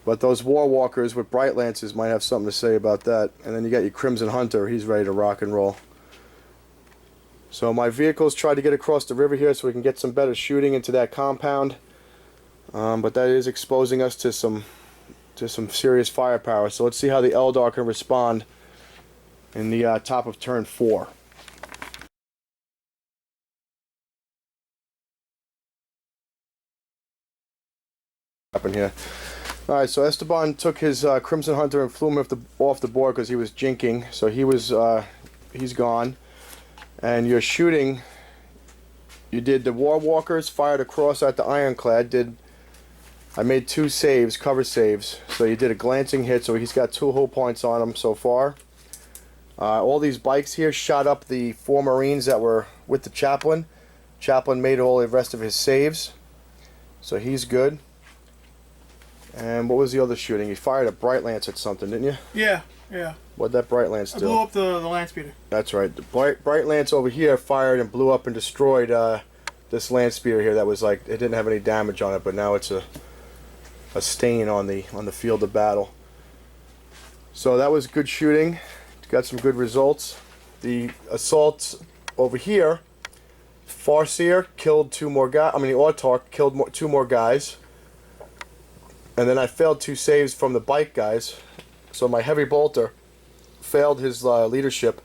But those War Walkers with Bright Lances might have something to say about that. And then you got your Crimson Hunter. He's ready to rock and roll. So my vehicles tried to get across the river here so we can get some better shooting into that compound. But that is exposing us to some serious firepower. So let's see how the Eldar can respond in the top of turn 4. Happen here. Alright, so Esteban took his Crimson Hunter and flew him off the board because he was jinking. So he's gone. And you're shooting. You did the War Walkers, fired across at the Ironclad. I made 2 saves, cover saves. So you did a glancing hit, so he's got 2 hull points on him so far. All these bikes here shot up the 4 Marines that were with the Chaplain. Chaplain made all the rest of his saves. So he's good. And what was the other shooting? You fired a Bright Lance at something, didn't you? Yeah. What'd that Bright Lance do? I blew up the land speeder. That's right. The Bright Lance over here fired and blew up and destroyed this land speeder here that was like, it didn't have any damage on it, but now it's a stain on the field of battle. So that was good shooting. Got some good results. The assaults over here, Farseer killed 2 more guys. I mean, the Autarch killed 2 more guys. And then I failed 2 saves from the bike guys. So my heavy bolter failed his leadership,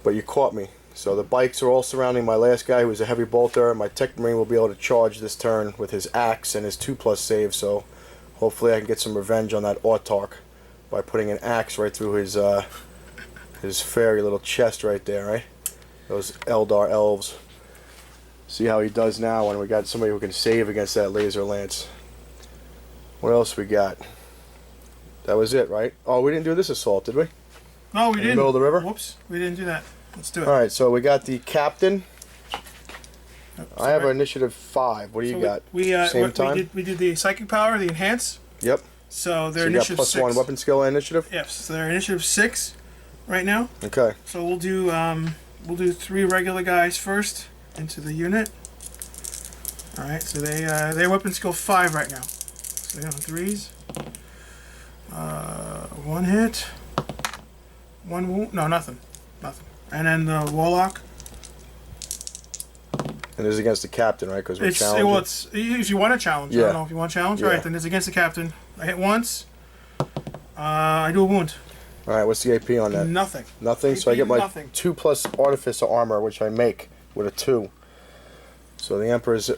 but you caught me. So the bikes are all surrounding my last guy who was a heavy bolter. My Tech Marine will be able to charge this turn with his axe and his 2+ save. So hopefully I can get some revenge on that Autarch by putting an axe right through his fairy little chest right there, right? Those Eldar elves. See how he does now when we got somebody who can save against that laser lance. What else we got? That was it, right? Oh, we didn't do this assault, did we? No, we didn't. In the middle of the river? Whoops, we didn't do that. Let's do it. Alright, so we got the captain. Yep, I have initiative 5. What do you got? Same time? We did the psychic power, the enhance. Yep. So their so you initiative got plus 6. 1 weapon skill initiative? Yes, so they're initiative 6 right now. Okay. So we'll do 3 regular guys first into the unit. Alright, so they're weapon skill 5 right now. So they're on 3s. 1 hit. 1 wound. No, nothing. And then the Warlock. And this is against the captain, right? Because we're challenging. Well, it's if you want to challenge. I don't know if you want to challenge. Yeah. Alright, then it's against the captain. I hit once. I do a wound. Alright, what's the AP on that? Nothing. Nothing? AP, so I get my nothing. 2+ artificer armor, which I make with a 2. So the Emperor's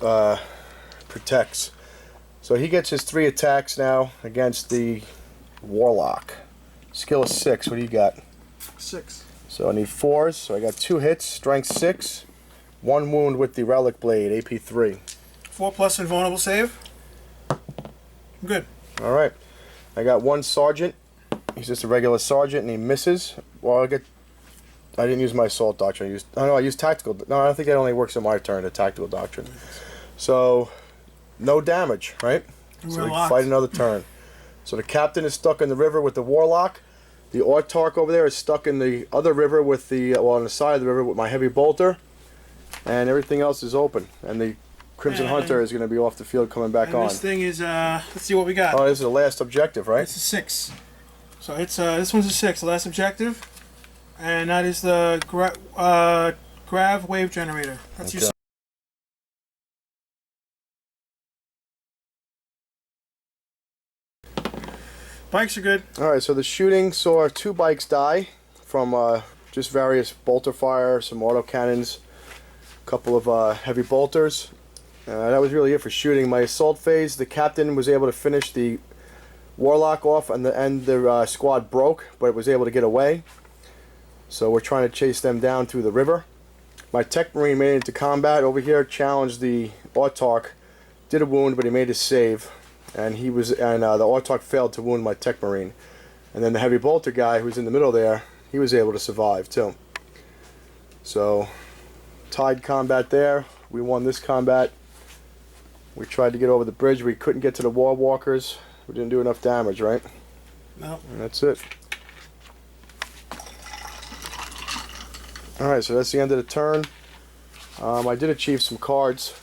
protects. So he gets his 3 attacks now against the Warlock. Skill is 6. What do you got? 6. So I need 4s. So I got 2 hits, strength 6, 1 wound with the Relic Blade, AP 3. 4+ invulnerable save. Good. Alright. I got 1 sergeant. He's just a regular sergeant and he misses. Well, I didn't use my assault doctrine. I used tactical. No, I think that only works on my turn, the tactical doctrine. So no damage, right? So we can fight another turn. So the captain is stuck in the river with the Warlock. The Autarch over there is stuck in the other river with on the side of the river with my heavy bolter. And everything else is open. And the Crimson Hunter is going to be off the field coming back on. This thing is, let's see what we got. Oh, this is the last objective, right? It's a 6. So it's this one's a 6, the last objective. And that is the Grav Wave Generator. That's okay. Bikes are good. Alright, so the shooting saw 2 bikes die from just various bolter fire, some autocannons, a couple of heavy bolters. That was really it for shooting. My assault phase, the captain was able to finish the Warlock off and the squad broke, but was able to get away. So we're trying to chase them down through the river. My Tech Marine made it into combat over here, challenged the Autarch, did a wound, but he made his save. And the Autarch failed to wound my Tech Marine. And then the heavy bolter guy who's in the middle there, he was able to survive too. So tied combat there. We won this combat. We tried to get over the bridge. We couldn't get to the War Walkers. We didn't do enough damage, right? No. And that's it. Alright, so that's the end of the turn. I did achieve some cards.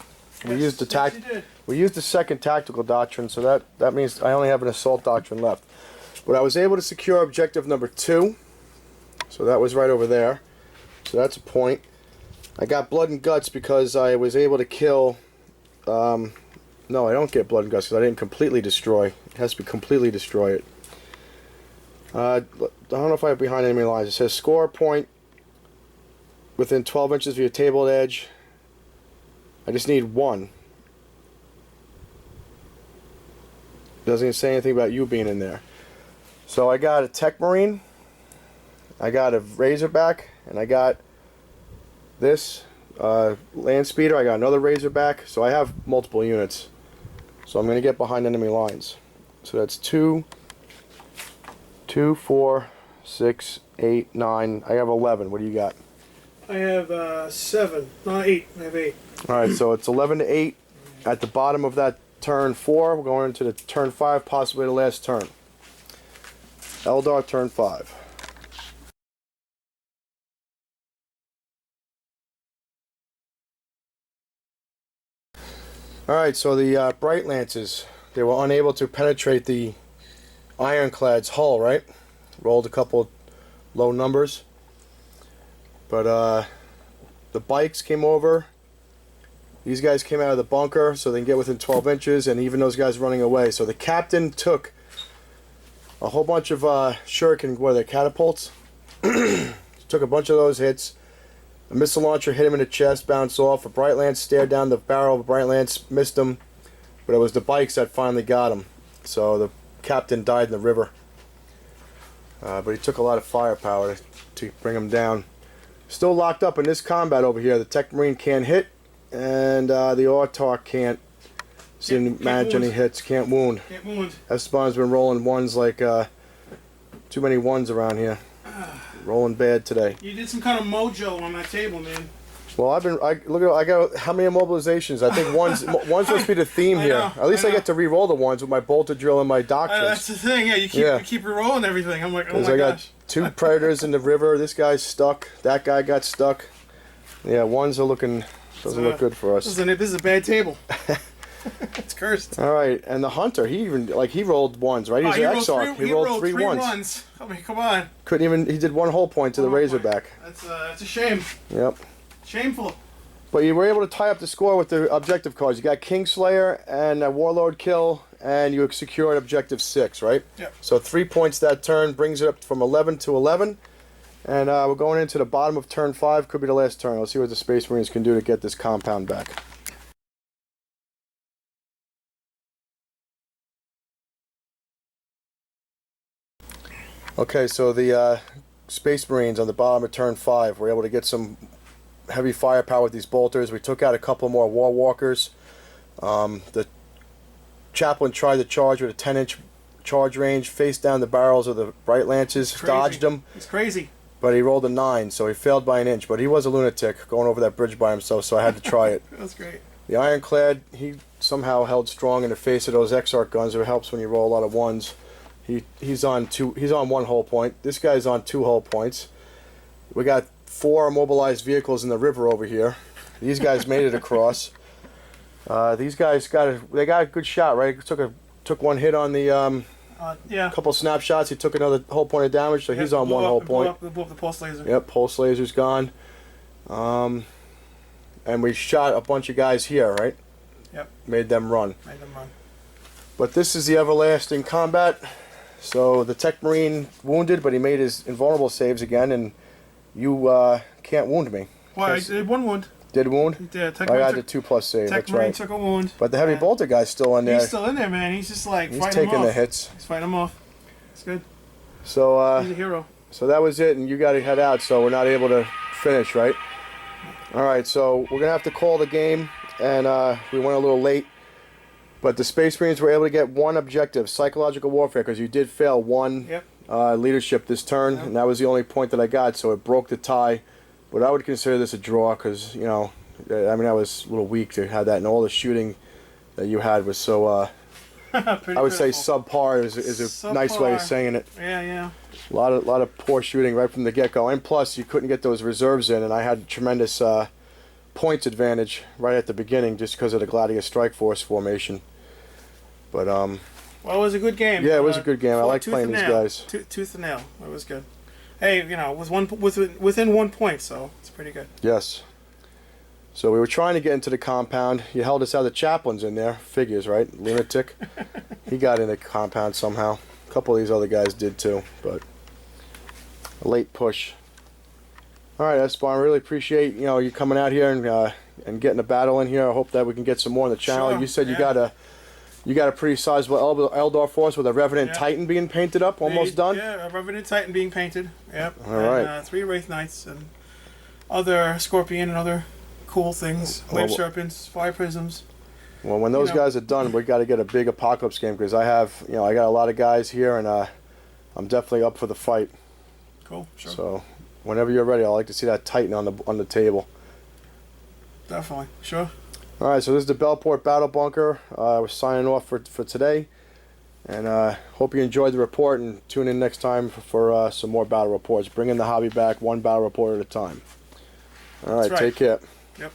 We used the yes, you did. We used the second tactical doctrine, so that means I only have an assault doctrine left. But I was able to secure objective number 2, so that was right over there. So that's a point. I got blood and guts because I was able to kill. No, I don't get blood and guts because I didn't completely destroy. It has to be completely destroy it. I don't know if I have behind enemy lines. It says score a point within 12 inches of your table edge. I just need 1. Doesn't even say anything about you being in there. So I got a Tech Marine, I got a Razorback, and I got this Land Speeder. I got another Razorback. So I have multiple units. So I'm going to get behind enemy lines. So that's 2, 4, 6, 8, 9. I have 11. What do you got? I have 7. No, 8. I have 8. Alright, so it's 11 to 8 at the bottom of that turn 4. We're going into the turn 5, possibly the last turn. Eldar turn 5. Alright, so the Bright Lances, they were unable to penetrate the Ironclad's hull, right? Rolled a couple low numbers. But the bikes came over. These guys came out of the bunker so they can get within 12 inches, and even those guys running away. So the captain took a whole bunch of shuriken, what are they, catapults? Took a bunch of those hits. A missile launcher hit him in the chest, bounced off. A Bright Lance stared down the barrel of a Bright Lance, missed him. But it was the bikes that finally got him. So the captain died in the river. But he took a lot of firepower to bring him down. Still locked up in this combat over here. The Tech Marine can't hit, and the Autarch can't seem to manage any hits. Can't wound. Can't wound. Esteban's been rolling ones like too many ones around here. Rolling bad today. You did some kind of mojo on that table, man. Well, I got how many immobilizations? I think one's supposed to be the theme here. At least I get to re-roll the ones with my bolter drill and my doctrines. That's the thing, yeah. You keep re-rolling everything. I'm like, oh my I got gosh. 2 predators in the river. This guy's stuck. That guy got stuck. Yeah, ones are looking doesn't look good for us. This is a bad table. It's cursed. All right, and the hunter, he rolled ones, right? He's an Exarch. He rolled 3 ones. I mean, come on. Couldn't even. He did 1 whole point to the Razorback. That's a shame. Yep. Shameful. But you were able to tie up the score with the objective cards. You got Kingslayer and a Warlord kill, and you secured objective 6, right? Yep. So 3 points that turn brings it up from 11 to 11. And we're going into the bottom of turn 5. Could be the last turn. Let's see what the Space Marines can do to get this compound back. Okay, so the Space Marines on the bottom of turn 5 were able to get some heavy firepower with these bolters. We took out a couple more War Walkers. The chaplain tried to charge with a 10-inch charge range, faced down the barrels of the Bright Lances, dodged them. It's crazy. But he rolled a 9, so he failed by an inch. But he was a lunatic going over that bridge by himself, so I had to try it. That's great. The Ironclad, he somehow held strong in the face of those Exarch guns. It helps when you roll a lot of ones. He's on 1 whole point. This guy's on 2 whole points. We got 4 immobilized vehicles in the river over here. These guys made it across. These guys got a good shot, right? Took 1 hit on the yeah. Couple snapshots. He took another whole point of damage, so he's on 1 whole point. Blew up the pulse laser. Yep, pulse laser's gone. And we shot a bunch of guys here, right? Yep. Made them run. Made them run. But this is the everlasting combat. So the Tech Marine wounded, but he made his invulnerable saves again, and you can't wound me. Well, I did 1 wound. Did wound? He did. I got the 2+ save. Tech That's Marine right. took a wound. But the heavy bolter guy's still in there. He's still in there, man. He's just like he's fighting taking them off. the hits. He's fighting them off. It's good. So he's a hero. So that was it, and you got to head out. So we're not able to finish, right? All right. So we're gonna have to call the game, and we went a little late. But the Space Marines were able to get 1 objective, psychological warfare, because you did fail 1 leadership this turn, and that was the only point that I got, so it broke the tie. But I would consider this a draw, because, you know, I mean, I was a little weak to have that, and all the shooting that you had was so, I would say subpar is a nice way of saying it. Yeah, yeah. A lot of poor shooting right from the get-go, and plus you couldn't get those reserves in, and I had tremendous points advantage right at the beginning just because of the Gladius Strike Force formation. But well, it was a good game. yeah, it was a good game. I like playing these guys. Tooth and nail. It was good. Hey, you know, it was within 1 point, so it's pretty good. Yes. So we were trying to get into the compound. You held us out. The chaplain's in there. Figures, right? Lunatic. He got in the compound somehow. A couple of these other guys did too, but a late push. All right, Esteban, I really appreciate you coming out here and getting a battle in here. I hope that we can get some more on the channel. Sure, You said yeah. you got a pretty sizable Eldar force with a Revenant Yeah. Titan being painted up, almost done. Yeah, a Revenant Titan being painted. Yep. All right. And, 3 Wraith Knights and other Scorpion and other cool things. Wave Serpents, Fire Prisms. Well, when those guys are done, we got to get a big Apocalypse game because I got a lot of guys here, and I'm definitely up for the fight. Cool. Sure. So, whenever you're ready, I'd like to see that Titan on the table. Definitely. Sure. All right, so this is the Bellport Battle Bunker. We're signing off for today, and hope you enjoyed the report. And tune in next time for some more battle reports. Bringing the hobby back, one battle report at a time. All right, That's right. take care. Yep.